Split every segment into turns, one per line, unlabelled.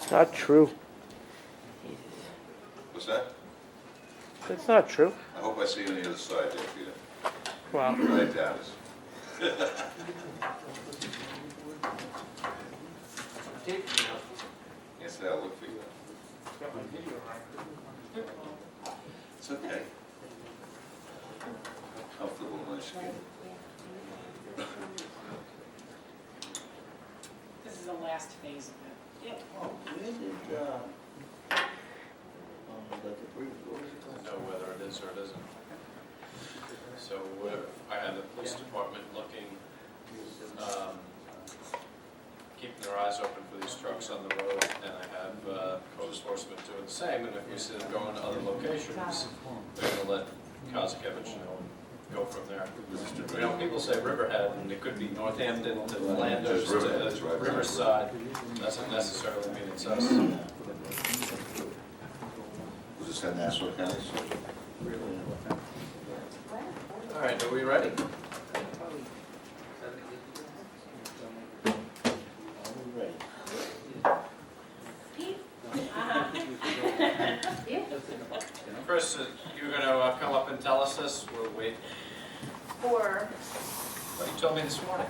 It's not true.
What's that?
It's not true.
I hope I see you on the other side there, Peter.
Well,
I doubt it. Yes, I'll look for you. It's okay. Comfortable in my skin.
This is the last phase of it. Yep.
Oh, where did, like a brief, what was it called?
Know whether it is or it isn't. So I had the police department looking, keeping their eyes open for these trucks on the road, and I have code enforcement doing the same, and if we see them going to other locations, we're gonna let Kazakevich know and go from there. You know, people say Riverhead, and it could be Northampton to Flanders to
That's right.
Riverside, doesn't necessarily mean it's us.
Was this in Nassau County?
All right, are we ready? Chris, you're gonna come up and tell us this, we'll wait.
Or,
What you told me this morning.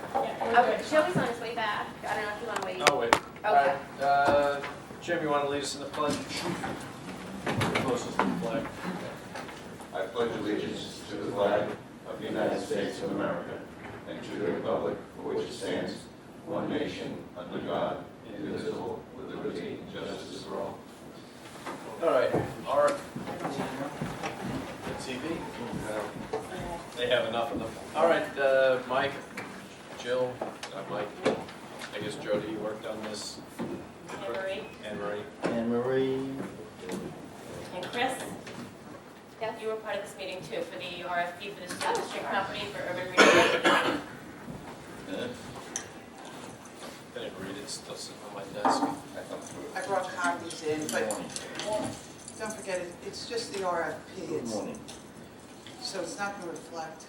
Joey's on his way back. I don't know if you want to wait.
Oh, wait. All
Okay.
right, Jim, you wanna lead us in the pledge? Closest to the flag.
I pledge allegiance to the flag of the United States of America and to the republic for which it stands, one nation, under God, indivisible, with liberty and justice for all.
All right, Art. The TV? They have enough of them. All right, Mike, Jill, Mike, I guess Jody, you worked on this.
Anne Marie
Anne Marie.
Anne Marie,
and Chris,
Yes.
you were part of this meeting too for the RFP for the school district property for urban renewal.
I didn't read it, still sitting on my desk.
I brought copies in, but don't forget, it's just the RFP.
good morning.
So it's not going to reflect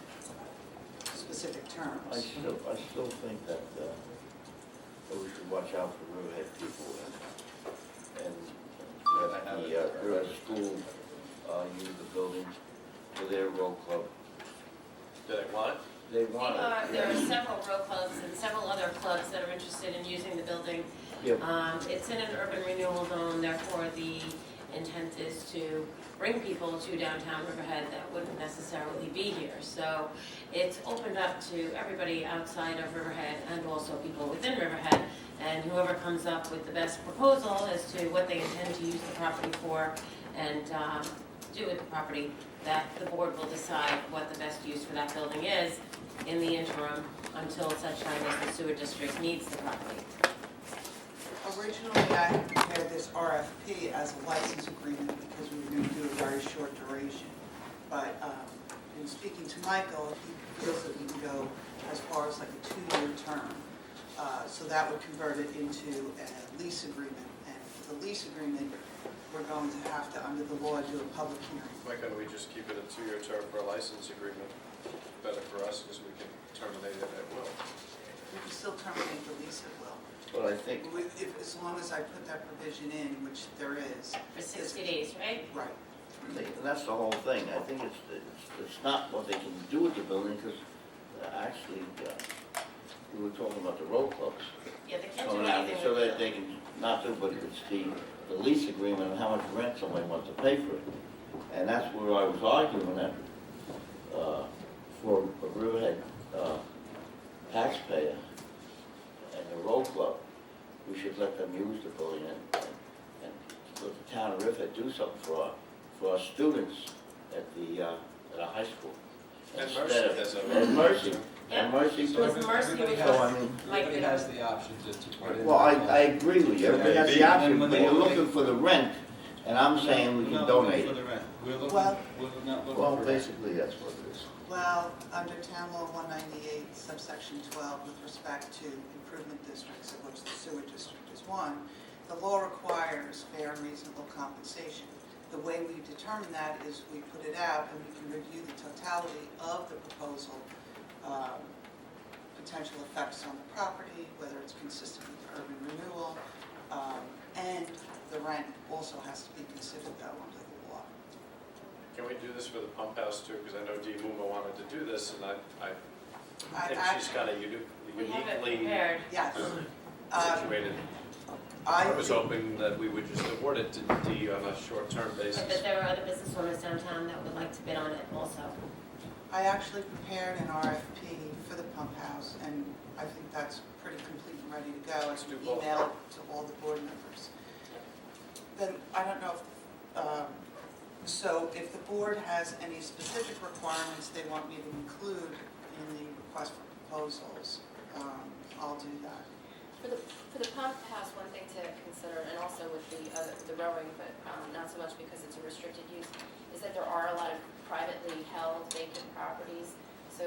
specific
I
terms.
still think that we should watch out for Riverhead people and let the Riverhead School use the building for their road club.
Do they want it?
They want it.
There are several row clubs and several other clubs that are interested in using the building.
Yeah.
It's in an urban renewal zone, therefore the intent is to bring people to downtown Riverhead that wouldn't necessarily be here. So it's opened up to everybody outside of Riverhead and also people within Riverhead. And whoever comes up with the best proposal as to what they intend to use the property for and do with the property, that the board will decide what the best use for that building is in the interim until such time as the sewer district needs the property.
Originally, I had prepared this RFP as a license agreement because we were going to do a very short duration. But in speaking to Michael, he feels that we can go as far as like a 2-year term. So that would convert it into a lease agreement. And for the lease agreement, we're going to have to, under the law, do a public hearing.
Why couldn't we just keep it a 2-year term for a license agreement? Better for us because we can terminate it at will.
We can still terminate the lease at will.
But I think,
As long as I put that provision in, which there is.
For 60 days, right?
Right.
that's the whole thing. I think it's not what they can do with the building, because actually, we were talking about the road clubs.
Yeah, they can't do
coming out,
anything
so
with
that
it.
they can not do, but it's the lease agreement and how much rent somebody wants to pay for it. And that's where I was arguing that for a Riverhead taxpayer and the road club, we should let them use the building and let the town of Riverhead do something for our students at our high school.
And
Instead of-
Mercy has a-
And Mercy,
Yeah.
and Mercy.
Because Mercy
Everybody
was
So, I
has,
mean,
like
everybody has the option to put in.
well, I agree with you, everybody has the option,
And when
but
they-
we're looking for the rent, and I'm saying we
We're
can
not
donate
looking for
it.
the rent. We're looking,
Well-
we're not looking
Well,
for rent.
basically, that's what it is.
Well, under town law 198, subsection 12, with respect to improvement districts, of which the sewer district is one, the law requires fair and reasonable compensation. The way we determine that is we put it out and we can review the totality of the proposal, potential effects on the property, whether it's consistent with urban renewal, And the rent also has to be considered though under the law.
Can we do this for the pump house too? Because I know Dee Muma wanted to do this, and I
I
think she's
actually,
kind of
We have it
uniquely
prepared.
yes.
situated.
I
I was hoping that we would just award it to Dee on a short-term basis.
But there are other business owners downtown that would like to bid on it also.
I actually prepared an RFP for the pump house, and I think that's pretty complete and ready to go. I
Let's do
can
both.
email it to all the board members. Then, I don't know so if the board has any specific requirements they want me to include in the request for proposals, I'll do that.
For the pump house, one thing to consider, and also with the rowing, but not so much because it's a restricted use, is that there are a lot of privately held vacant properties. So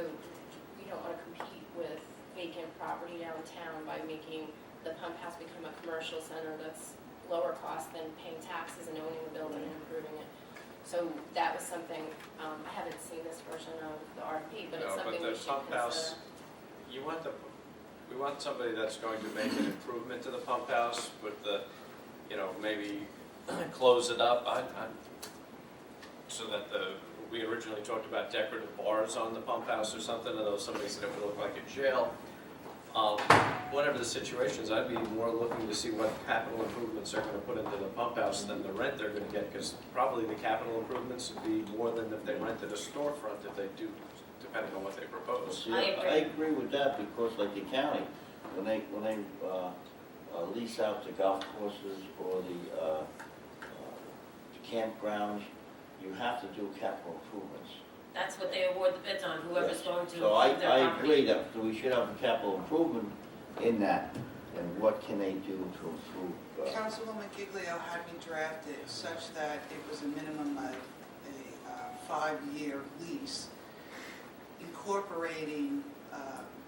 we don't want to compete with vacant property downtown by making the pump house become a commercial center that's lower cost than paying taxes and owning the building and improving it. So that was something, I haven't seen this version of the RFP, but it's
No,
something
but
we
the
should
pump house,
consider.
we want somebody that's going to make an improvement to the pump house with the, maybe close it up, so that we originally talked about decorative bars on the pump house or something, although somebody said it would look like a jail. Whatever the situation is, I'd be more looking to see what capital improvements they're gonna put into the pump house than the rent they're gonna get, because probably the capital improvements would be more than if they rented a storefront, if they do, depending on what they propose.
See,
I agree.
I agree with that, because like the county, when they lease out the golf courses or the campgrounds, you have to do capital improvements.
That's what they award the bids on, whoever's
Yes.
going to
So I
improve their property.
agree that we should have a capital improvement in that, and what can they do to improve?
Councilwoman Giglio had me drafted such that it was a minimum of a 5-year lease, incorporating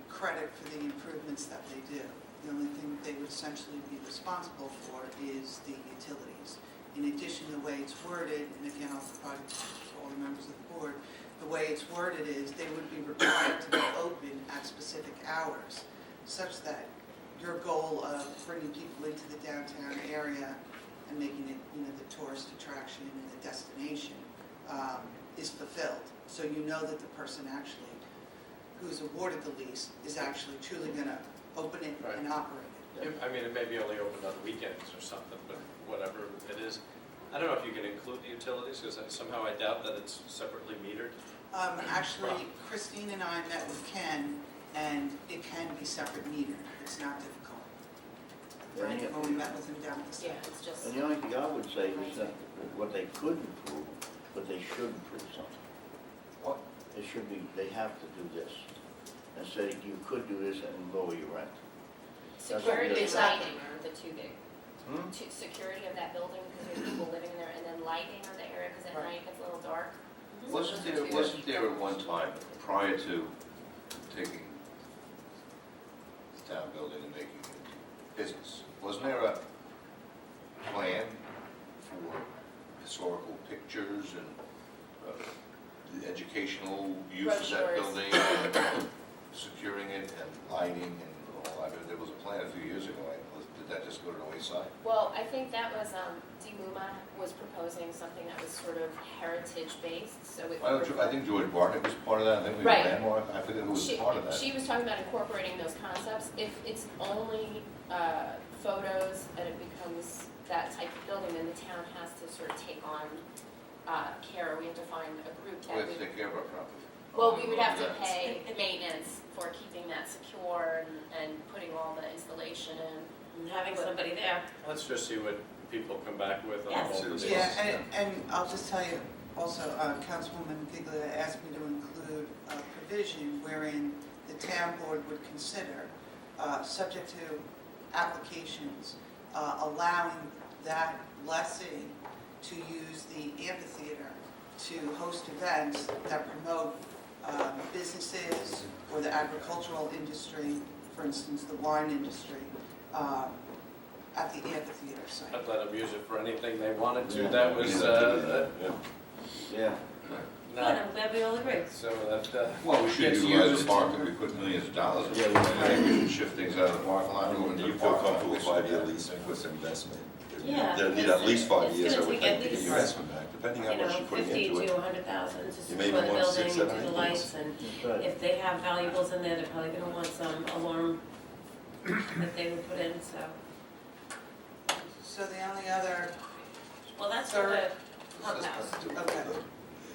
credit for the improvements that they do. The only thing they would essentially be responsible for is the utilities. In addition, the way it's worded, and again, I'll provide it to all the members of the board, the way it's worded is they would be required to be open at specific hours, such that your goal of bringing people into the downtown area and making it, the tourist attraction and the destination is fulfilled. So you know that the person actually who's awarded the lease is actually truly going to open it and operate it.
It may be only open on weekends or something, but whatever it is. I don't know if you can include the utilities, because somehow I doubt that it's separately metered.
Actually, Christine and I met with Ken, and it can be separate metered. It's not difficult. Right, when we met with him down at the
Yeah,
site.
it's just.
And the only thing I would say is that what they could improve, but they should improve something.
What?
It should be, they have to do this, and say you could do this and lower your rent.
Security and
Exactly.
lighting are the two big.
Hmm?
Security of that building, because there's people living there, and then lighting of the area, because at
Right.
night it's a little dark.
Wasn't there at one time, prior to taking the town building and making it into business, wasn't there a plan for historical pictures and the educational use of that
Brochures.
building, and securing it and lighting and all? I mean, there was a plan a few years ago. Did that just go to the wayside?
Well, I think that was, DeMuma was proposing something that was sort of heritage-based, so it.
I think George Barnett was part of that. I think we
Right.
had Landmark. I forget who was
She,
part of that.
she was talking about incorporating those concepts. If it's only photos and it becomes that type of building, then the town has to sort of take on care. We have to find a group
We
that
have to
would,
take care of our property.
well, we would have to
Yeah.
pay maintenance for keeping that secure and putting all the installation in.
And having somebody there.
Let's just see what people come back with on
Yes.
all of these.
Yeah, and I'll just tell you, also, Councilwoman Giglio asked me to include a provision wherein the town board would consider, subject to applications, allowing that lessee to use the amphitheater to host events that promote businesses or the agricultural industry, for instance, the wine industry, at the amphitheater site.
I'd let them use it for anything they wanted to.
Yeah.
That was,
Yeah.
Good, I'm glad we all agree.
So that,
Well, we should
gets
utilize
used.
the park that we put millions of dollars in.
Yeah, we-
I think we should shift things out of the parking lot and go into
You
the
feel
park.
comfortable with 5-year lease with investment?
Yeah,
They'll need
because
at least 5
it's
years, I
gonna
would
take at
think, to get
least,
your investment back, depending on
You know,
what you're putting
50
into it.
to 100,000 to
You
secure
maybe
the
want
building,
6,
do
7,
the
8
lights, and
That's right.
if they have valuables in there, they're probably gonna want some alarm that they would put in, so.
So the only other,
Well, that's for the pump house,
okay,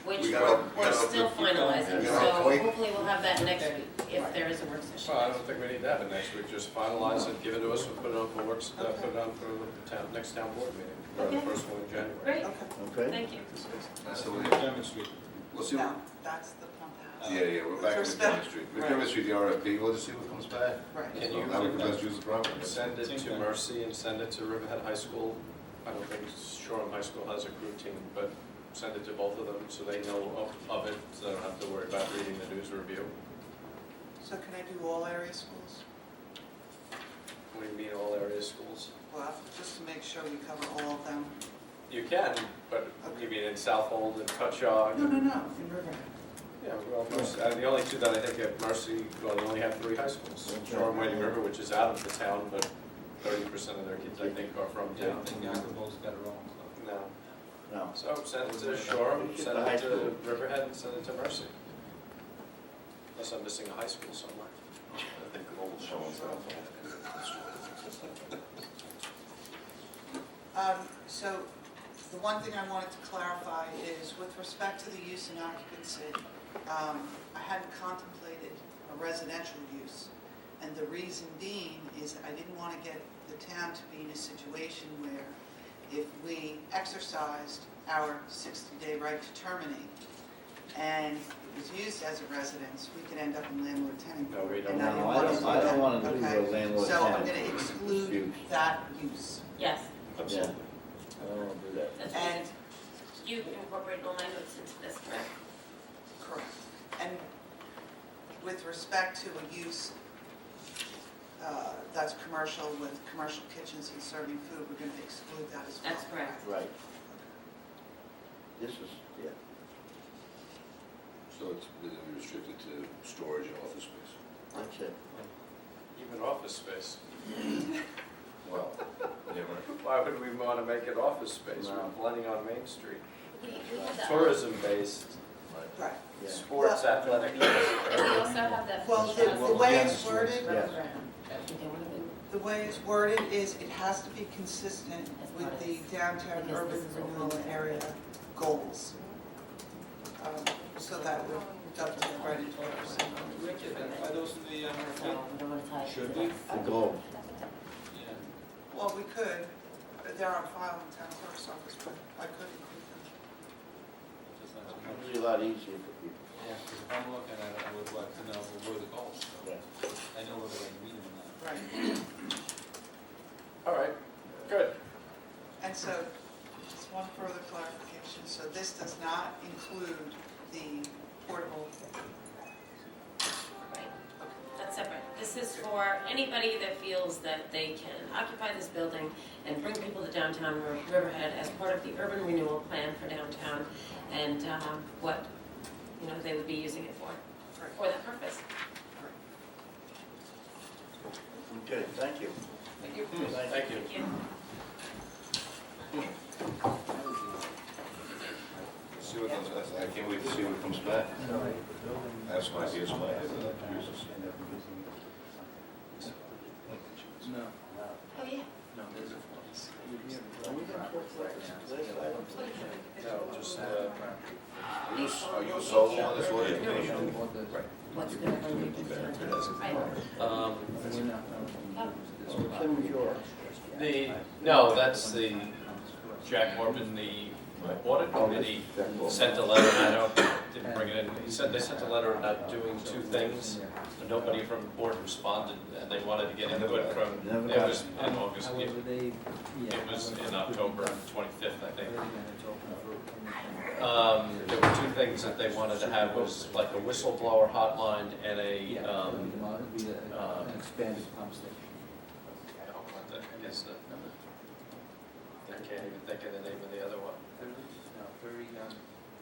which
We
we're
gotta
still finalizing,
We
so
gotta wait.
hopefully we'll have that next week, if there is a work session.
well, I don't think we need to have it next week, just finalize it, give it to us, we'll put it on for works, put it on for the town, next town board meeting, or the
Okay.
first one in January.
Great,
okay.
Okay?
thank you.
So we,
Demonstrate.
we'll see,
No, that's the pump house.
yeah, we're back with
Respect-
Chemistry. With Chemistry, the RFP, we'll just see what comes back.
Right.
Can
So
you
now we can best use the property.
send it to Mercy and send it to Riverhead High School? I don't think Shoreham High School has a crew team, but send it to both of them so they know of it, so they don't have to worry about reading the news review.
So can I do all area schools?
We meet all area schools.
Well, just to make sure we cover all of them.
You can, but you mean in Southold and Cutchogue?
No, in Riverhead.
Yeah, well, Mercy, the only two that I think at Mercy, well, they only have 3 high schools. Shoreham Wading River, which is out of the town, but 30% of their kids, I think, are from
Yeah, I
town.
think Youngblood's got her own.
No.
No.
So send it to Shoreham,
It's
send
the high
it to
school.
Riverhead, and send it to Mercy. Unless I'm missing a high school somewhere.
I think the old show and tell.
So the one thing I wanted to clarify is with respect to the use and occupancy, I hadn't contemplated a residential use. And the reason being is I didn't want to get the town to be in a situation where if we exercised our 60-day right to terminate and it was used as a residence, we could end up in landlord-tenant
No,
court.
we don't
And
No,
didn't
I
wanna
don't,
do
I don't
that,
want to do
okay?
the landlord
So I'm
tenant.
going to exclude
disputes.
that use.
Yes,
Absolutely.
I don't want to do that.
that's
And
right. You incorporated all my notes into this, correct?
correct. And with respect to a use that's commercial with commercial kitchens and serving food, we're going to exclude that as well.
That's correct.
Right. This is, yeah.
So it's restricted to storage and office space.
That's it.
Even office space.
Well, yeah, right.
Why would we want to make it office space?
No.
We're blending on Main Street.
We have that.
Tourism-based,
Right.
Yeah.
sports, athletic.
We also have that.
Well, the way it's worded,
Yes.
the way it's worded is it has to be consistent with the downtown urban renewal area goals. So that would dovetail right into what we're saying.
Do we have to identify those in the
So
RFP?
we don't want to tie it.
Should we?
The goals.
Yeah.
Well, we could, but they're on file in the town clerk's office, but I could include them.
Just not too
It'd
much.
be a lot easier for people.
Yeah, because if I'm looking at it, I would like to know what were the goals.
Yeah.
I know whether I'm reading them or not.
Right.
All right, good.
And so, just one further clarification, so this does not include the portable,
Right, that's separate. This is for anybody that feels that they can occupy this building and bring people to downtown Riverhead as part of the urban renewal plan for downtown and what, you know, they would be using it for that purpose.
Okay, thank you.
Thank you.
Thank you.
Thank you.
See what comes, I can't wait to see what comes back. I have some ideas in my head that I can use this.
No,
Oh, yeah.
no, there's a.
No, just,
Are you a solo on this one?
What's going to bring people to downtown? Right.
Same as yours.
no, that's the, Jack Morton, the audit committee sent a letter, and I don't, didn't bring it in, he said they sent a letter about doing 2 things, and nobody from the board responded, and they wanted to get input from, it was in August, it was in October 25th, I think. There were 2 things that they wanted to have, was like a whistleblower hotline and a,
Expanded pump station.
what the heck is the, I can't even think of the name of the other one.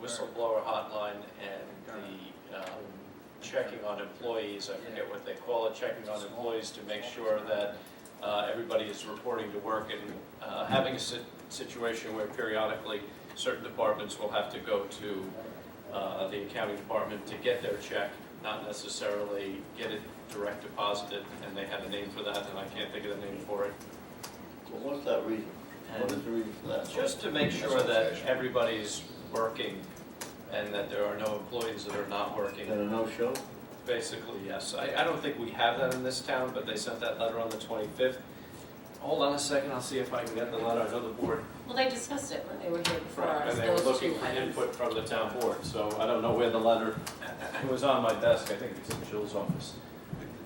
whistleblower hotline and the checking on employees, I forget what they call it, checking on employees to make sure that everybody is reporting to work and having a situation where periodically certain departments will have to go to the accounting department to get their check, not necessarily get it direct deposited, and they have a name for that, and I can't think of the name for it.
Well, what's that reason? What is the reason for that?
Just to make sure that everybody's working and that there are no employees that are not working.
Is that a no-show?
Basically, yes. I don't think we have that in this town, but they sent that letter on the 25th. Hold on a second, I'll see if I can get the letter. I know the board,
Well, they discussed it when they were here before us,
and they were
those
looking
two
for
items.
input from the town board, so I don't know where the letter, it was on my desk, I think it's in Jill's office.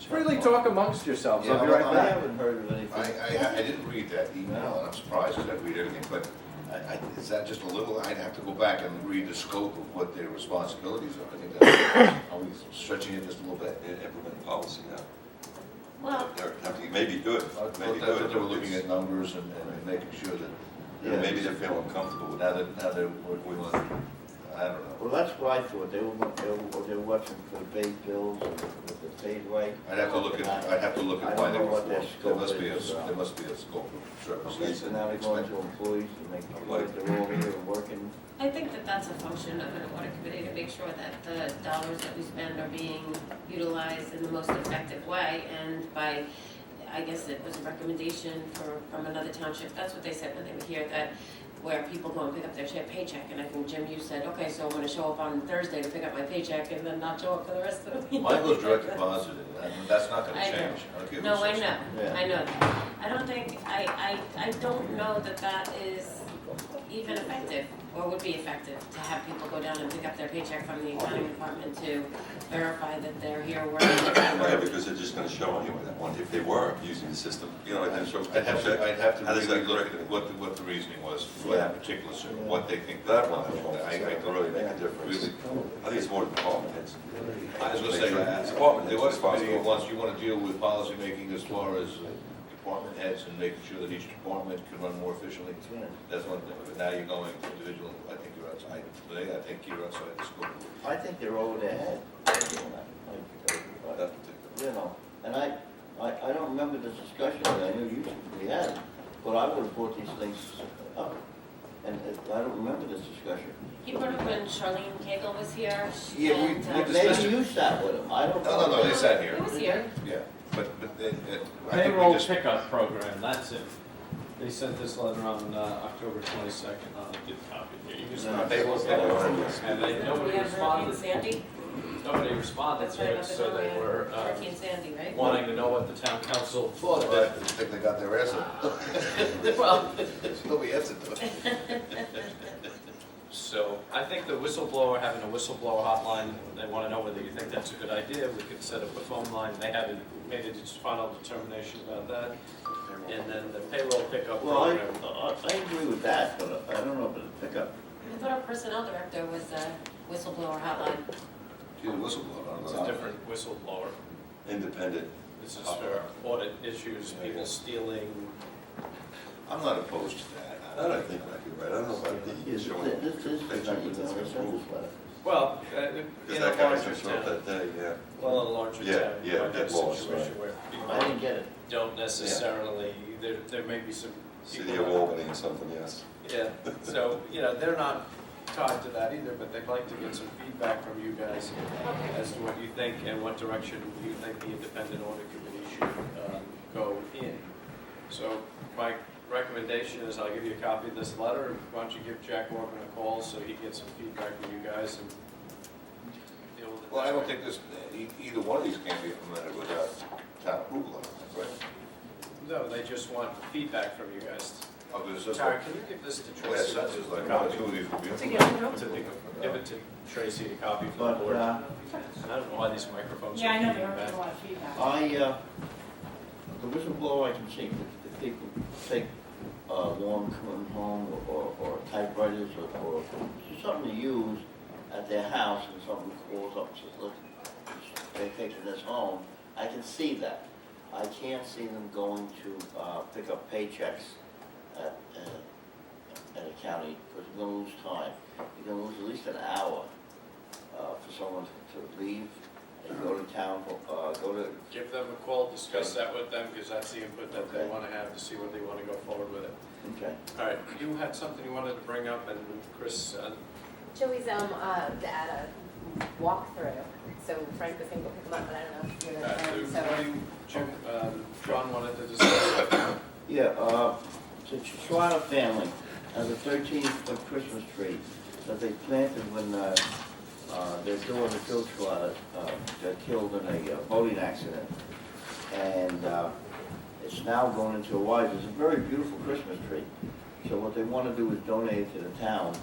Freely talk amongst yourselves, I'll be right
I
back.
haven't heard of anything.
I didn't read that email, and I'm surprised because I read everything, but is that just a little, I'd have to go back and read the scope of what their responsibilities are. I think that's, are we stretching it just a little bit?
Implement policy now.
Well,
They're attempting, maybe good,
I
maybe
thought that
good.
they were looking at numbers and making sure that,
Yeah, maybe they're feeling comfortable with
now
that.
they're working on, I don't know.
Well, that's what I thought. They were watching for paid bills and with the paid right.
I'd have to look
I
at why
don't
they
know
were,
what their
there
scope
must be
is.
there must be a scope of
Okay,
services.
so now they're going to employees to make sure that they're all here and working.
I think that that's a function of an audit committee to make sure that the dollars that we spend are being utilized in the most effective way, and by, I guess it was a recommendation from another township, that's what they said when they were here, that where people go and pick up their paycheck, and I think, Jim, you said, okay, so I'm gonna show up on Thursday to pick up my paycheck and then not show up for the rest of the week.
Mine goes direct deposit, and that's not gonna
I know.
change. I don't care who
No, I
says
know,
Yeah.
I know that. I don't think, I don't know that that is even effective, or would be effective, to have people go down and pick up their paycheck from the accounting department to verify that they're here working.
Yeah, because they're just gonna show anyway, that one, if they were using the system, you know, and then show.
I'd have to
How does
really
that
look
correct
at
it?
what the reasoning was for that particular, what they think.
That one,
I
that
don't
really make a difference.
really.
I think it's more the department heads.
I was gonna say,
Department
the
heads
audit committee,
responsible.
once you wanna deal with policy making as far as department heads and making sure that each department can run more efficiently,
Yeah.
that's one thing. But now you're going to individual, I think you're outside, today, I think you're outside the scope.
I think they're over their head doing that. Like,
That particular.
you know, and I don't remember this discussion, but I knew we had, it, but I would have brought these things up. And I don't remember this discussion.
He brought up when Charlene Cagle was here,
Yeah, we
and,
discussed
Maybe
it.
you sat with them, I don't know.
No, they sat here.
He was here.
Yeah, but I think we
Payroll
just,
pickup program, that's it. They sent this letter on October 22nd, on a good copy here. You just
No,
not
payroll pickup.
And they, nobody
We have Hurricane
responded,
Sandy,
nobody responded
that's
to
right
it,
about the
so they were
Hurricane Sandy, right?
wanting to know what the town council thought of
I
it.
think they got their answer.
Well,
Nobody answered to it.
so I think the whistleblower, having a whistleblower hotline, they want to know whether you think that's a good idea. We could set up a phone line. They haven't made a final determination about that. And then the payroll pickup
Well,
program.
I agree with that, but I don't know about the pickup.
I thought our personnel director was a whistleblower hotline.
She's a whistleblower. I don't
It's
know.
a different whistleblower.
Independent.
This is for audit issues, people stealing.
I'm not opposed to that.
That I think might be right. I don't know about the
This
showing.
is not even on this letter.
Well,
Because
in a
that guy
larger
just showed up
town,
that day, yeah.
well, in a larger
Yeah,
town, you
yeah,
might have a
get laws,
situation
right.
where
I
people
didn't get it.
don't necessarily, there may be some people.
City of Albany or something, yes.
Yeah, so, they're not tied to that either, but they'd like to get some feedback from you guys as to what you think and what direction you think the independent audit committee should go in. So my recommendation is I'll give you a copy of this letter. Why don't you give Jack Morgan a call so he gets some feedback from you guys and deal with it.
Well, I don't think this, either one of these can be implemented without town approval, I don't think, right?
No, they just want feedback from you guys.
Oh, there's this
Tara,
one.
can you give this to
Well,
Tracy?
that sounds like
Copy.
two of these would be
To
implemented.
Give it to Tracy, a copy for the
But,
board. I don't know why these microphones
Yeah, I know
are
there
feeding
was
back.
a lot of feedback.
The whistleblower I can see, if people take long coming home or typewriters or something to use at their house and someone calls up and says, look, they're taking this home, I can see that. I can't see them going to pick up paychecks in the county, because you're gonna lose time. You're gonna lose at least an hour, for someone to leave and go to town, go to,
Give them a call, discuss that with them, because that's the input that they
Okay.
want to have to see whether they want to go forward with it.
okay.
All right, you had something you wanted to bring up, and Chris,
Joey's at a walkthrough, so Frank was gonna go pick him up, but I don't know if you're
what
there.
do you, Jim, John wanted to discuss.
Yeah, the Chihuahua family has a 13-foot Christmas tree that they planted when their daughter, Phil Chihuahua, got killed in a boating accident. And it's now going into a wise. It's a very beautiful Christmas tree. So what they want to do is donate it to the town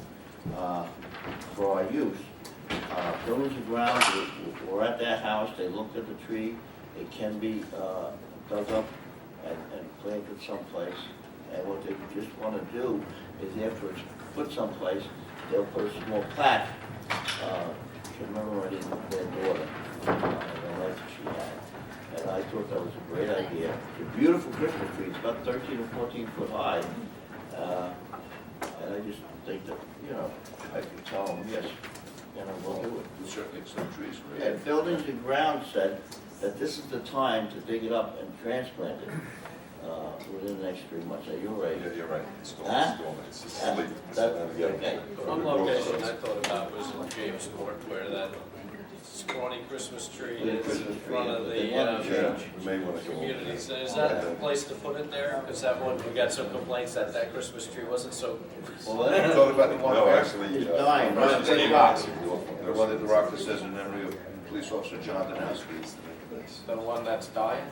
for our use. Buildings and grounds were at their house. They looked at the tree. It can be dug up and planted someplace. And what they just want to do is after it's put someplace, they'll put a small plaque commemorating their daughter, the life that she had. And I thought that was a great idea. It's a beautiful Christmas tree. It's about 13 or 14 foot high. And I just think that, I could tell them, yes, we'll do it.
We certainly have some trees, right?
And Buildings and Grounds said that this is the time to dig it up and transplant it within the next 3 months. Are you right?
Yeah, you're right. It's going,
Huh?
it's going, it's just
That-
sleep.
okay.
One location I thought about was in Jamesport, where that scrawny Christmas tree is in front of
They want to
the
change.
We may want to go.
community center. Is that the place to put it there? Because that one, we got some complaints that that Christmas tree wasn't so,
Well,
You
that-
thought about the one
No,
where,
actually.
It's dying, right?
President City Rock, the one at the rock that says in memory of police officer John Danowski.
the one that's dying?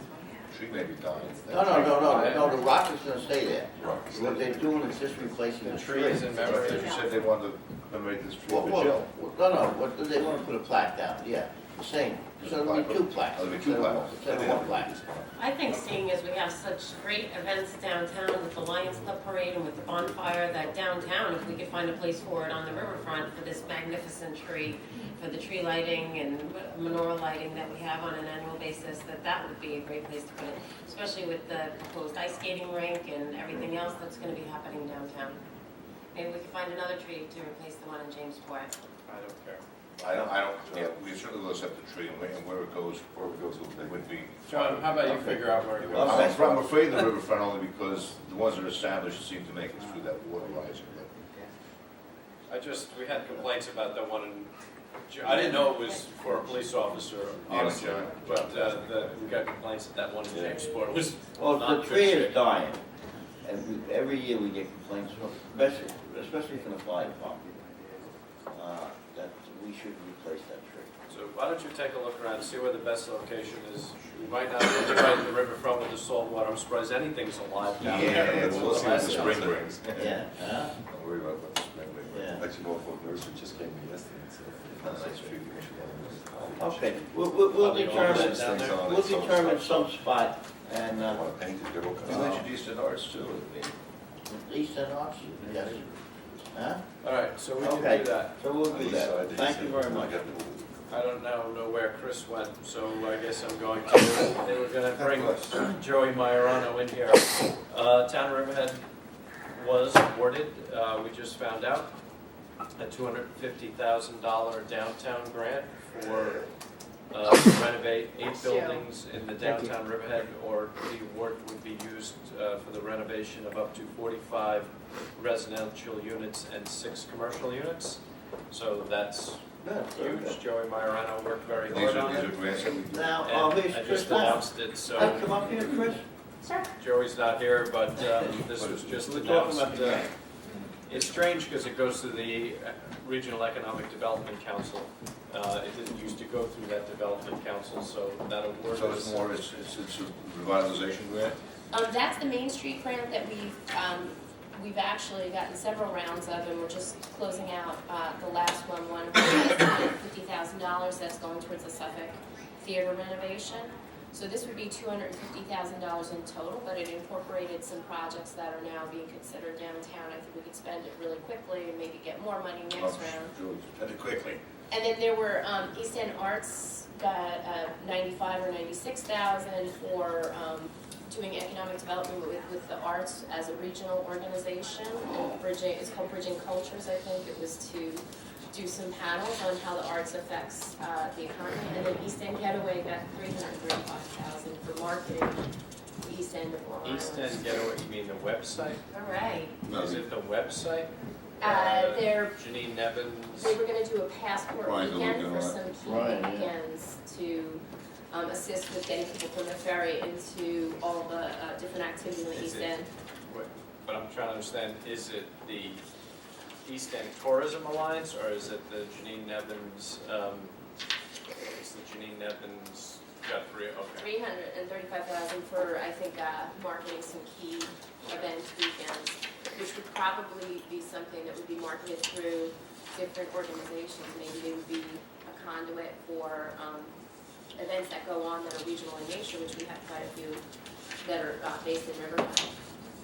Tree may be dying.
No, the rock is gonna stay there.
Right.
What they're doing is just replacing the
The
tree.
tree is in memory
You
of
said they wanted to commemorate this tree
Well,
for Jill.
what, they wanna put a plaque down, yeah, the same. So there'll be 2 plaques.
Oh, there'll be 2 plaques.
Instead of 1 plaque.
I think seeing as we have such great events downtown with the Lions Club Parade and with the bonfire, that downtown, if we could find a place for it on the riverfront for this magnificent tree, for the tree lighting and menorah lighting that we have on an annual basis, that would be a great place to put it, especially with the proposed ice skating rink and everything else that's gonna be happening downtown. Maybe we could find another tree to replace the one in Jamesport.
I don't care.
Yeah, we certainly will accept the tree and where it goes, it would be.
John, how about you figure out where it goes?
I'm afraid of the riverfront only because the ones that are established seem to make it through that water rising.
We had complaints about the one in, I didn't know it was for a police officer, honestly,
John.
but we got complaints that one in Jamesport was
Well,
not
the
good
tree is
shape.
dying, and every year we get complaints, especially from the fire department, that we should replace that tree.
So why don't you take a look around and see where the best location is? We might not be right in the riverfront with the salt water. I'm surprised anything's alive down there.
Yeah, we'll see what the spring
Last
brings.
Yeah, huh?
Don't worry about what the spring brings.
Yeah.
Actually, Norfolk Nursery just came in yesterday, so.
Nice tree.
Okay, we'll determine,
down there?
we'll determine some spot, and,
I want to paint it, they're all
You mentioned Eastern Arts too.
Eastern Arts, yes. Huh?
All right, so we can
Okay,
do that.
so we'll do that. Thank you very much.
I don't know where Chris went, so I guess I'm going to, they were gonna bring Joey Majorano in here. Town of Riverhead was awarded, we just found out, a $250,000 downtown grant for to renovate 8 buildings in the downtown Riverhead, or the award would be used for the renovation of up to 45 residential units and 6 commercial units. So that's huge. Joey Majorano worked very
These
hard on
are
it.
grants that we do.
Now,
And
here's
I
Chris
just
now.
announced it,
Come
so
up here, Chris.
Joey's not here, but this was just
We're talking
announced.
about the grant.
It's strange because it goes to the Regional Economic Development Council. It didn't used to go through that development council, so that award
So it's
is.
more, it's a revitalization grant?
That's the Main Street grant that we've actually gotten several rounds of, and we're just closing out the last one $50,000 that's going towards the Suffolk Theater renovation. So this would be $250,000 in total, but it incorporated some projects that are now being considered downtown. I think we could spend it really quickly and maybe get more money next round.
Spend it quickly.
And then there were, East End Arts got 95 or 96,000 for doing economic development with the arts as a regional organization, and bridging, it's called Bridging Cultures, I think. It was to do some panels on how the arts affects the economy, and then East End Getaway got $335,000 for marketing the East End of Long Island.
East End Getaway, you mean the website?
All right.
No,
Is it the website?
Janine
Nevins.
They were gonna do a passport
Brian
weekend
DeLuca
for
on
some
it.
key
Brian, yeah.
weekends to assist with getting people from the ferry into all the different activities in the
Is
East
it-
End.
But I'm trying to understand, is it the East End Tourism Alliance, or is it the Janine Nevins, is the Janine Nevins, got three, okay.
$335,000 for, I think, marketing some key event weekends, which would probably be something that would be marketed through different organizations. Maybe they would be a conduit for events that go on that are regional in nature, which we have quite a few that are based in Riverhead.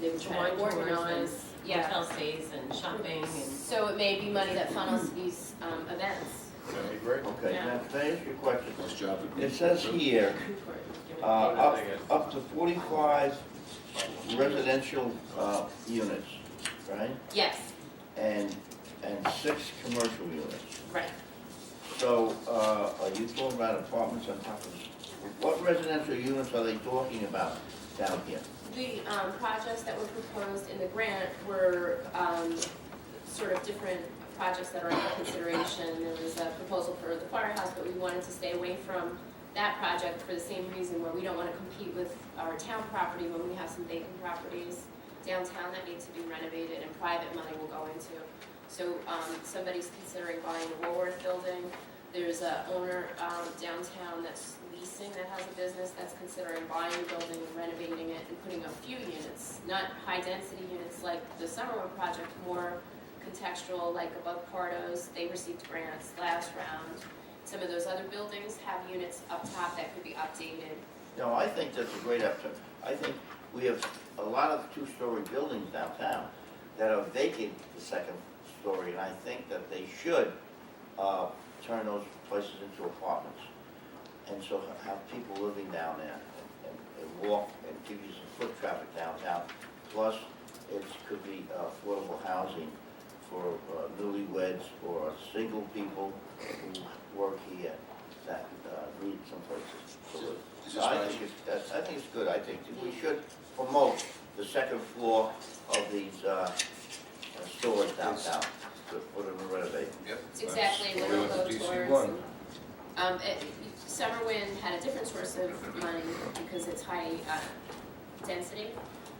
They would try to
Wine tours and
organize,
hotel stays and shopping and.
So it may be money that funnels to these events.
That'd be great.
Okay,
Yeah.
now, can I ask you a question?
Nice job.
It says here, up to 45 residential units, right?
Yes,
And 6 commercial units.
right.
So, are you talking about apartments on top of this? What residential units are they talking about down here?
The projects that were proposed in the grant were sort of different projects that are under consideration. There was a proposal for the firehouse, but we wanted to stay away from that project for the same reason, where we don't want to compete with our town property when we have some vacant properties downtown that need to be renovated and private money will go into. So somebody's considering buying the Woolworth building. There's a owner downtown that's leasing, that has a business that's considering buying the building and renovating it and putting a few units, not high-density units like the Summerwood project, more contextual, like above Pardo's. They received grants last round. Some of those other buildings have units up top that could be updated.
No, I think that's a great option. I think we have a lot of 2-story buildings downtown that are vacant the second story, and I think that they should turn those places into apartments. And so have people living down there and walk and give you some foot traffic downtown. Plus, it could be affordable housing for newlyweds or single people who work here that need some places to live.
Is
So
this
I
matching?
think it's good. I think that we should promote the second floor of these stores downtown to put them and renovate.
Yep.
It's exactly what
We
it'll
went
go
to
towards.
DC1.
Summerwind had a different source of money because it's high density.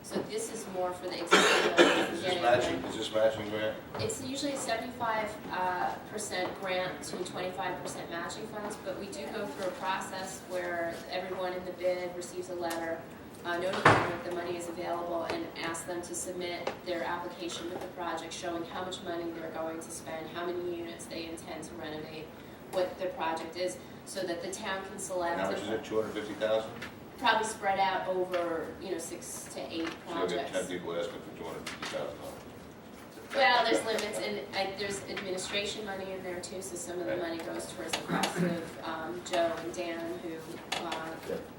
So this is more for the existing buildings.
Is this
getting
matching,
the-
is this matching grant?
It's usually 75% grant to 25% matching funds, but we do go through a process where everyone in the bid receives a letter notifying that the money is available and ask them to submit their application with the project showing how much money they're going to spend, how many units they intend to renovate, what their project is, so that the town can select.
And how much is it, 250,000?
Probably spread out over, 6 to 8
So you'll
projects.
get 10 people asking for $250,000.
Well, there's limits, and there's administration money in there too, so some of the money goes towards the cost of Joe and Dan, who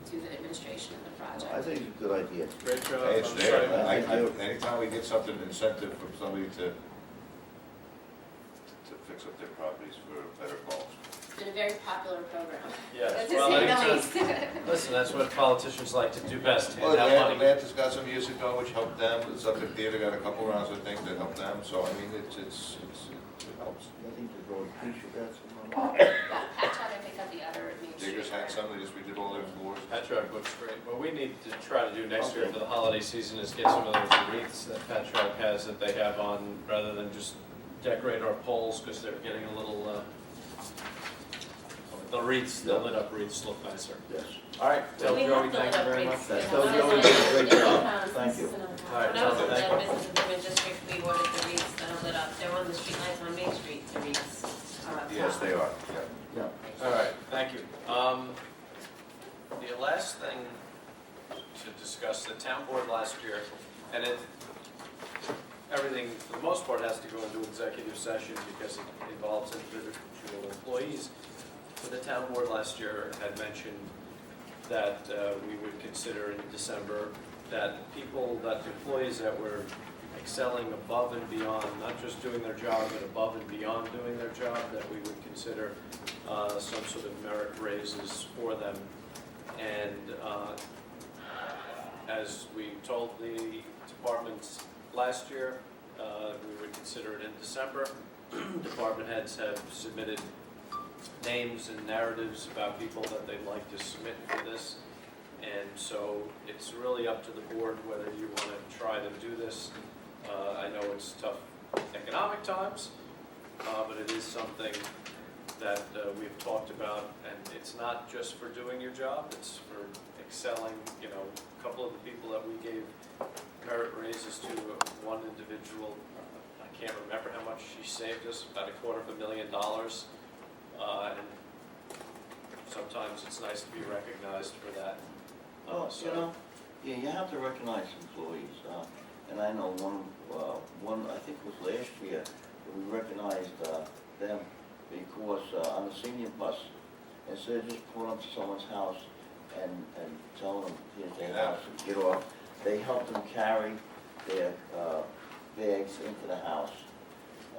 do the administration of the
I
project.
think it's a good idea.
Great job.
Hey, it's
I'm
there.
sorry.
Anytime we get something, incentive from somebody to fix up their properties for better calls.
It's been a very popular program.
Yes,
That's to
well,
say
I
the
mean,
least.
listen, that's what politicians like to do best,
Well,
hand out money.
Atlantis got some years ago, which helped them, the Suffolk Theater got a couple rounds of things that helped them, so I mean, it helps.
I think the road, we should get some.
Patchogue, I think, got the other Main Street.
Diggers had some, they just redid all their floors.
Patchogue looks great. What we need to try to do next year for the holiday season is get some of those wreaths that Patchogue has that they have on, rather than just decorate our poles, because they're getting a little, the wreaths, the lit up wreaths look nicer.
Yes.
All right, tell
We
Joey,
have to
thank you
let
very much.
upgrades.
Tell
One
Joey
is
you did a great
in
job.
Pounds,
Thank
this
you.
is another pound.
All right,
When I was
Tell
in
them
the
thank you.
business improvement district, we ordered the wreaths that are lit up. They're on the streetlights on Main Street, the wreaths are up
Yes,
top.
they are, yeah.
Yeah.
All right, thank you. The last thing to discuss, the town board last year, and everything, for the most part, has to go into executive session because it involves individual employees. But the town board last year had mentioned that we would consider in December, that employees that were excelling above and beyond, not just doing their job, but above and beyond doing their job, that we would consider some sort of merit raises for them. And as we told the departments last year, we would consider it in December. Department heads have submitted names and narratives about people that they'd like to submit for this. And so it's really up to the board whether you want to try to do this. I know it's tough economic times, but it is something that we've talked about, and it's not just for doing your job, it's for excelling. You know, a couple of the people that we gave merit raises to, one individual, I can't remember how much she saved us, about $250,000, and sometimes it's nice to be recognized for that.
Well, you know, yeah, you have to recognize employees, and I know one, I think it was last year, that we recognized them because on the senior bus, instead of just pulling up to someone's house and telling them, here's their house, and get off, they helped them carry their bags into the house.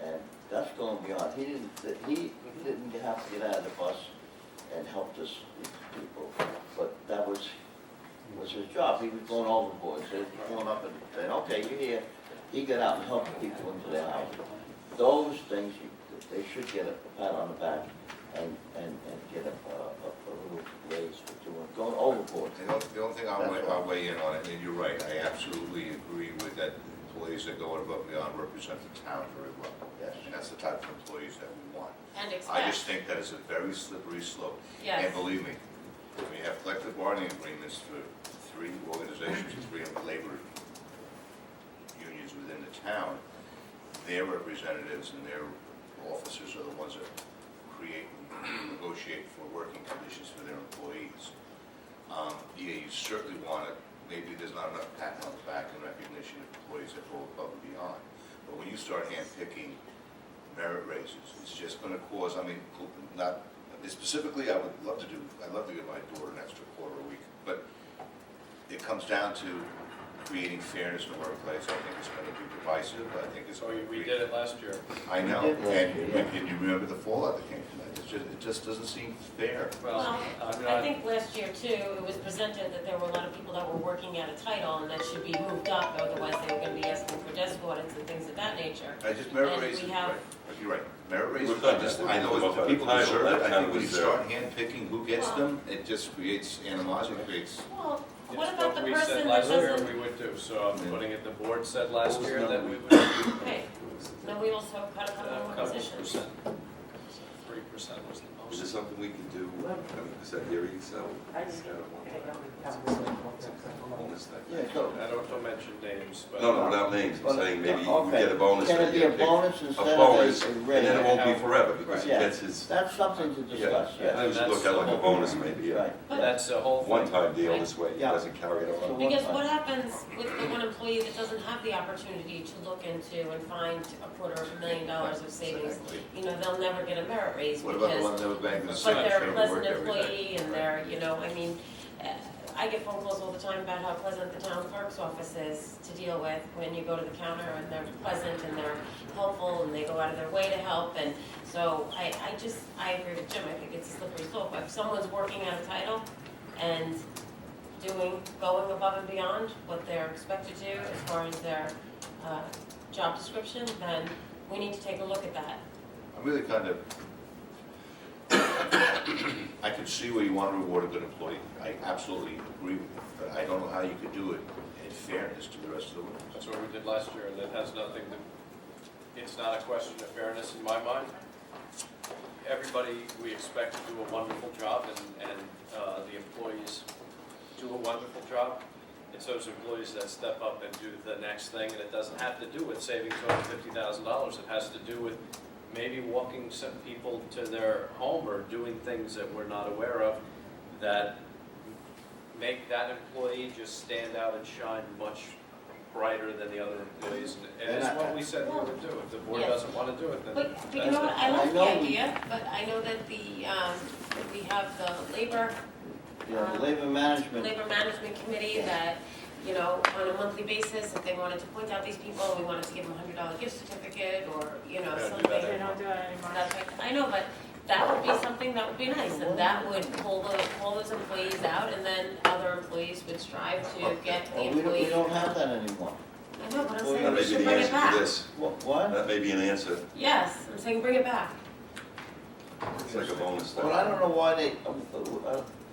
And that's going beyond. He didn't have to get out of the bus and help these people, but that was his job. He was going overboard, so he was pulling up and saying, okay, you're here. He got out and helped the people into their house. Those things, they should get a pat on the back and get a little raise for going overboard.
The only thing I'll weigh in on it, and you're right, I absolutely agree with that. Employees that go above and beyond represent the town very well.
Yes.
And that's the type of employees that we want.
And
I just
expect,
think that is a very slippery slope.
yes.
And believe me, when you have collective bargaining agreements for 3 organizations, 3 labor unions within the town, their representatives and their officers are the ones that create and negotiate for working conditions for their employees. Yeah, you certainly want to, maybe there's not enough pat on the back and recognition of employees that go above and beyond. But when you start handpicking merit raises, it's just going to cause, I mean, not, specifically I'd love to give my daughter an extra quarter a week, but it comes down to creating fairness in the workplace. I think it's going to be divisive. I think it's
So
going to
we
be.
did it last year.
I know,
We did last
and
year, yeah.
you remember the fallout that came from that. It just doesn't seem fair.
Well,
I'm
I
not,
think last year too, it was presented that there were a lot of people that were working at a title and that should be moved up, otherwise they were gonna be asking for desk audits and things of that nature.
I just merit
And we
raises,
have-
right, you're right, merit raises,
We're
I just,
not-
I know
we're
it's the
not
people
by the
deserve
title,
it, I
that
think when you
was,
start handpicking who gets
Well-
them, it just creates animosity, creates,
Well,
it's
what about the
we
person
said
that
last year
doesn't,
we would do, so I'm putting it, the board said last year that we would.
okay, then we also cut a couple
A
more
couple
positions.
percent. 3% was the
Is this
most.
something we can do? I mean, is that area, so? Bonus thing.
Yeah, so,
I don't mention names, but.
No, without names, I'm
Well,
saying maybe you
okay.
get a bonus.
Can it
that
be
you
a
pick
bonus instead
A
of
bonus,
a
and
raise?
then it won't be forever, because he
Right.
gets his,
That's something to discuss,
yeah,
yes.
I just look at like a bonus maybe,
Right.
That's a whole thing.
one-time deal, this way he
Yeah.
doesn't carry it
So
on.
Because what happens with the one employee that doesn't have the opportunity to look into and find $250,000 of savings?
exactly.
You know, they'll never get a merit raise
What about the
because,
one that was banking the
but
sun,
they're a
showing
pleasant
work every day?
employee and they're, you know, I mean, I get phone calls all the time about how pleasant the town clerk's office is to deal with when you go to the counter and they're pleasant and they're helpful and they go out of their way to help. And so I agree with Jim, I think it's a slippery slope. If someone's working at a title and going above and beyond what they're expected to as far as their job description, then we need to take a look at that.
I'm really kind of, I can see where you want to reward a good employee. I absolutely agree with you, but I don't know how you could do it in fairness to the rest of the world.
That's what we did last year, and that has nothing to, it's not a question of fairness in my mind. Everybody, we expect to do a wonderful job, and the employees do a wonderful job. It's those employees that step up and do the next thing, and it doesn't have to do with saving $250,000. It has to do with maybe walking some people to their home or doing things that we're not aware of that make that employee just stand out and shine much brighter than the other employees. And it's what we said we would do. If the board
Yes.
doesn't want to do it, then
But
that's
you know what,
it.
I like
I
the
know-
idea, but I know that that we have the labor
Yeah, the labor management,
labor management committee that, you know, on a monthly basis, if they wanted to point out these people, we wanted to give them a $100 gift certificate or, you know,
They don't do
something.
that
They don't do it anymore.
That's right, I know, but that would be something that would be nice, and that would pull those employees out, and then other employees would strive to get the
well, we
employee.
don't have that anymore.
I know, but I'm
Well,
saying
That
we
may be
should
the
bring it
answer
back.
to this.
What?
That may be an answer.
Yes, I'm saying bring it back.
It's like a bonus.
Well, I don't know why they,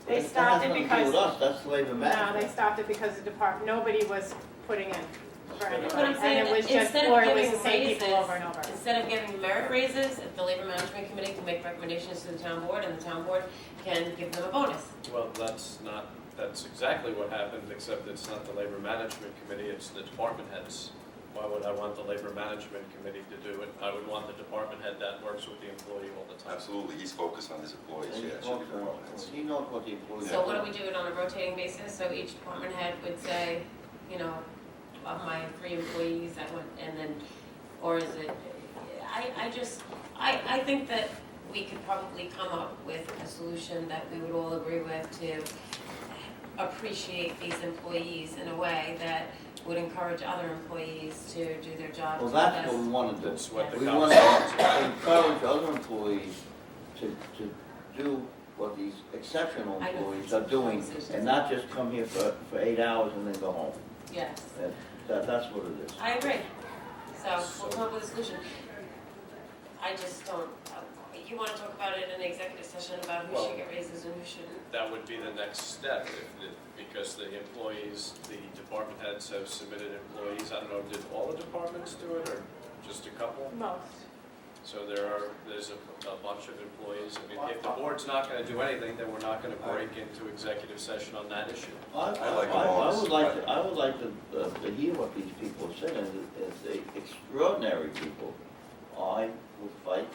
They
that
stopped
has
it
nothing to do with
because,
us, that's labor
no,
management.
they stopped it because the department, nobody was putting in for
But I'm
anybody.
saying,
And it was just,
instead
or
of
it was
giving
the same people
raises,
over and over.
instead of giving merit raises, if the labor management committee can make recommendations to the town board, and the town board can give them a bonus.
Well, that's exactly what happened, except it's not the labor management committee, it's the department heads. Why would I want the labor management committee to do it? I would want the department head that works with the employee all the time.
Absolutely, he's focused on his employees,
And
yeah, it should be permanent.
he knows what the employees.
So what do we do it on a rotating basis, so each department head would say, you know, of my 3 employees, that would, and then, or is it, I think that we could probably come up with a solution that we would all agree with to appreciate these employees in a way that would encourage other employees to do their jobs
Well,
to
that's
the
what we
best.
want to do.
That's what the
We want
conversation
to encourage other employees to do what these exceptional
I know.
employees are doing, and not just come here for 8 hours and then go home.
Yes,
That's what it is.
I agree. So we'll come up with a solution. I just don't, you want to talk about it in an executive session about who
Well-
should get raises and who shouldn't?
That would be the next step, because the employees, the department heads have submitted employees. I don't know, did all the departments do it, or just a couple?
Most.
So there's a bunch of employees. I mean, if the board's not gonna do anything, then we're not gonna break into executive session on that issue.
I like them
I
all.
would like to hear what these people are saying, as the extraordinary people, I would fight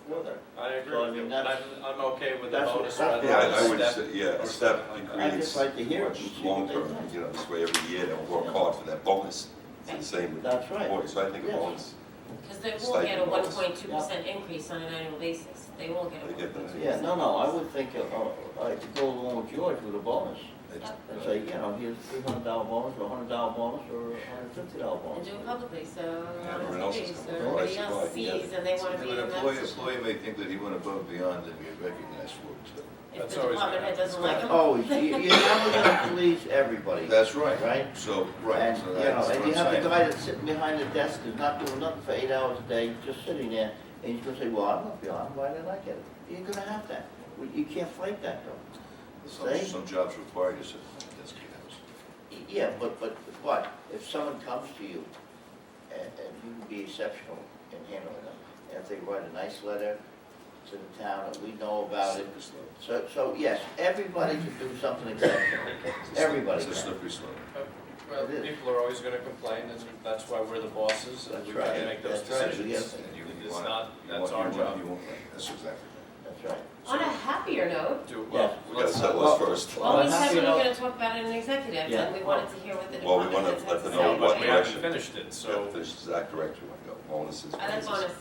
for them.
I agree
So, I
with you,
mean,
but
that's-
I'm okay with the
that's what-
bonus
that's
rather
Yeah,
than
I would
a
say,
step.
yeah, a
or
step
something like that.
I'd
creates
just like to hear it
much
and see what
long
they
term,
think.
you know, this way every year they'll work hard for that bonus. It's the same with
That's right.
employees, so I think a
Yes.
bonus,
Because they will
Stipend
get a
bonus.
1.2% increase on an annual basis. They will get a
They get that.
1.2%.
Yeah, no, I would think, I could go along with George with a bonus,
it's,
and say, you know, here's $300 bonus, or $100 bonus, or $150
And
bonus.
do it publicly, so
everyone
on
else
TV,
is
so
gonna go,
everybody
I
else
suppose,
yeah.
sees and they want to be in that position.
Employee may think that he went above and beyond and get recognized for it. so.
If
That's
the
always
department
gonna
head doesn't like them.
Always, you're never gonna please everybody,
That's right.
right?
So, right,
And,
so
you know,
that's
and
what
you
I'm
have the
saying.
guy that's sitting behind the desk, who's not doing nothing for 8 hours a day, just sitting there, and he's gonna say, well, I'm not beyond, why didn't I get it? You're gonna have that. Well, you can't fight that, though. See?
Some jobs require you to sit behind a desk 8 hours.
Yeah, but what, if someone comes to you, and you can be exceptional in handling them, and if they write a nice letter to the town, and we know about it, so yes, everybody can do something exceptional, everybody
It's a
can.
slippery slope.
Well,
It is.
people are always gonna complain, and that's why we're the bosses, and
That's
we gotta
right.
make those
That's right,
decisions.
yes.
And you
It's
want-
not,
you
that's
want-
our
you want-
job.
you want- That's exactly.
That's right.
On a happier note,
Do,
Yes.
well,
we gotta
let's
settle
not,
this first.
well, we
on a
said
happy
we were
note-
going to talk about it in executive,
Yeah.
and we wanted to hear what the
Well, we
department
wanna
heads had
let
to
them
say.
know
no,
what
but we haven't
direction.
finished it,
So
so,
there's that direction we want to go, bonuses,
I like
raises.
bonus.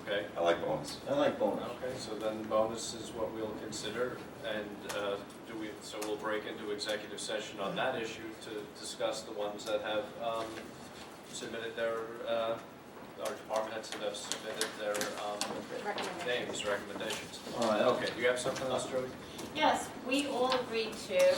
okay.
I like bonus.
I like bonus.
Okay, so then bonus is what we'll consider, and so we'll break into executive session on that issue to discuss the ones that have submitted their, our department heads that have submitted their
Recommendation.
names, recommendations.
All right,
Okay, do you have something else, Jody?
Yes, we all agreed to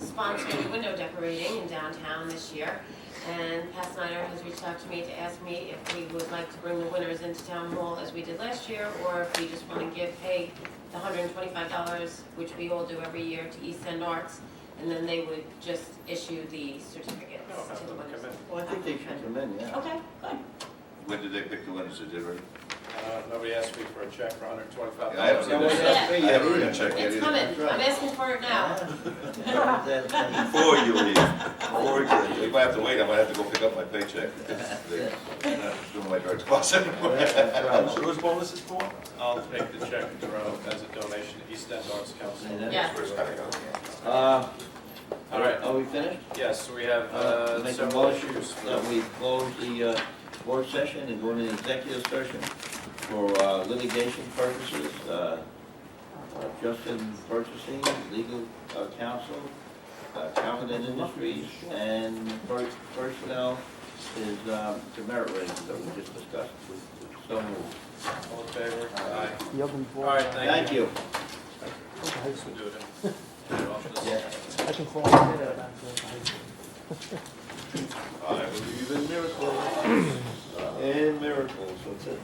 sponsor window decorating in downtown this year. And Pat Snyder has reached out to me to ask me if we would like to bring the winners into town hall as we did last year, or if we just want to pay the $125, which we all do every year, to East End Arts, and then they would just issue the certificates
No, have
to the
them
winners.
come in.
Well, I think they should come in, yeah.
Okay, good.
When did they pick the winners? Did they already?
Nobody asked me for a check for $125.
Yeah, I haven't seen
Nobody
that.
asked me
I
yet
haven't read
either.
a check yet
It's
either.
coming.
That's right.
I'm asking for it now.
Before you leave, before you leave.
If I have to wait, I might have to go pick up my paycheck. because They're not doing my direct deposit anymore.
That's right.
So those bonuses for?
I'll take the check as a donation to East End Arts Council.
Yeah.
All right,
Are we finished?
yes, so we have
Make a
several
motion
issues.
that we close the board session and go into the executive session for litigation purposes. Justin Purchasing, Legal Counsel, Calvin Industries, and personnel is the merit raises that we just discussed. So moved.
All in favor? Aye.
You open
All right,
Thank you.
So do it. Do it off this.
Yeah.
I can call it later.
I believe in miracles. And miracles, that's it.